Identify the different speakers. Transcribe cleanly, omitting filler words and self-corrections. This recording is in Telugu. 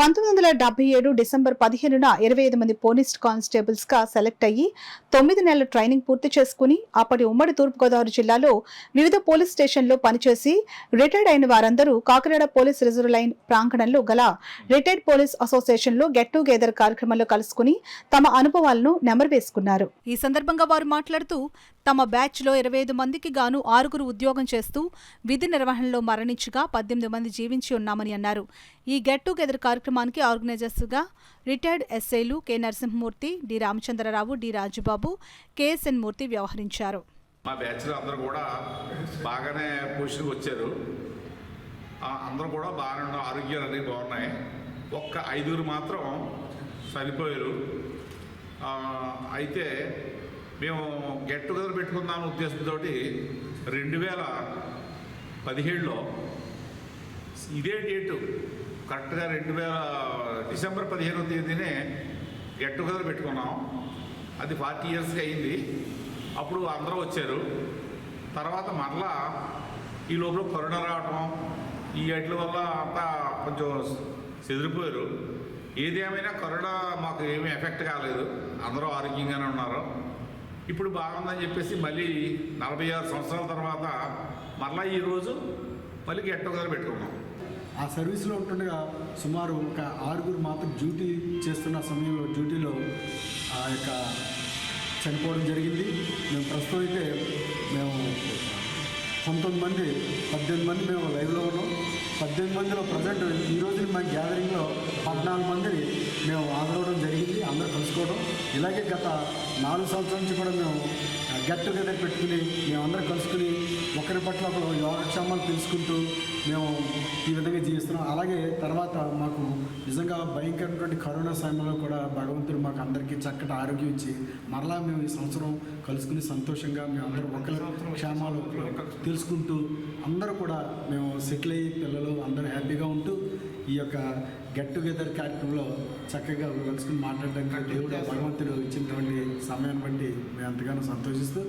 Speaker 1: 1977 డిసెంబర్ 15న 25 మంది పోలీస్ కానిస్టేబుల్స్ గా సెలెక్ట్ అయ్యి 9 నెలల ట్రైనింగ్ పూర్తి చేసుకుని అప్పటి ఉమ్మడి తూర్పుగోదావరి జిల్లాలో వివిధ పోలీస్ స్టేషన్లో పనిచేసి రిటైర్డ్ అయిన వారందరూ కాకినాడ పోలీస్ రిజర్వ్ లైన్ ప్రాంగణంలో గల రిటైర్డ్ పోలీస్ అసోసియేషన్ లో గెట్ టుగెదర్ కార్యక్రమంలో కలుసుకుని తమ అనుభవాలను నెమరువేసుకున్నారు. ఈ సందర్భంగా వారు మాట్లాడుతూ తమ బ్యాచ్ లో 25 మందికి గాను 6 ఉద్యోగం చేస్తూ విధి నిర్వహణలో మరణించగా 18 మంది జీవించి ఉన్నామని అన్నారు. ఈ గెట్ టుగెదర్ కార్యక్రమానికి ఆర్గనైజర్స్ గా రిటైర్డ్ ఎస్ఐలు K Narasimhamurthy, D Ramachandra Rao, D Rajubabu, KSN Murthy వ్యవహరించారు.
Speaker 2: మా బ్యాచ్లో అందరూ కూడా బాగానే పొజిషన్కి వచ్చారు. అందరూ కూడా బాగానే ఆరోగ్యాలు అన్నీ బాగున్నాయి. ఒక్క 5 మాత్రం చనిపోయారు. అయితే మేము గెట్ టుగెదర్ పెట్టుకుందాం ఉద్దేశంతో 2017లో ఇదే డేటు కరెక్ట్గా డిసెంబర్ 15వ తేదీనే గెట్ టుగెదర్ పెట్టుకున్నాం. అది 40 ఇయర్స్కి అయింది. అప్పుడు అందరూ వచ్చారు. తర్వాత మరలా ఈ లోపల కరోనా రావటం ఈ వాటి వల్ల అంతా కొంచెం చెదిరిపోయారు. ఏదేమైనా కరోనా మాకు ఏమీ ఎఫెక్ట్ కాలేదు. అందరూ ఆరోగ్యంగానే ఉన్నారు. ఇప్పుడు బాగుందని చెప్పేసి మళ్ళీ 46 సంవత్సరాల తర్వాత మరలా ఈరోజు మళ్ళీ గెట్ టుగెదర్ పెట్టుకున్నాం.
Speaker 3: ఆ సర్వీస్లో ఉంటుండగా సుమారు ఒక 6 మాత్రం డ్యూటీ చేస్తున్న సమయంలో డ్యూటీలో ఆ యొక్క చనిపోవడం జరిగింది. మేము ప్రస్తుతం అయితే మేము 19 మంది 18 మంది మేము లైవ్లో ఉన్నాం. 18 మందిలో ప్రజెంట్ ఈరోజు మా గ్యాదరింగ్లో 14 మందిని మేము హాజరవడం జరిగింది. అందరూ కలుసుకోవడం. ఇలాగే గత 4 సంవత్సరాల నుంచి కూడా మేము గెట్ టుగెదర్ పెట్టుకుని మేమందరం కలుసుకుని ఒకరి పట్ల యోగక్షేమాలు తెలుసుకుంటూ మేము ఈ విధంగా జీవిస్తున్నాం. అలాగే తర్వాత మాకు నిజంగా భయంకరమైనటువంటి కరోనా సమయంలో కూడా భగవంతుడు మాకు అందరికీ చక్కటి ఆరోగ్యం ఇచ్చి మరలా మేము ఈ సంవత్సరం కలుసుకుని సంతోషంగా మేము అందరూ ఒకరి క్షేమాలు తెలుసుకుంటూ అందరూ కూడా మేము సెటిల్ అయ్యి పిల్లలు అందరూ హ్యాపీగా ఉంటూ ఈ యొక్క గెట్ టుగెదర్ కార్యక్రమంలో చక్కగా కలుసుకుని మాట్లాడడానికి దేవుడు భగవంతుడు ఇచ్చినటువంటి సమయాన్ని బట్టి మేము ఎంతగానో సంతోషిస్తూ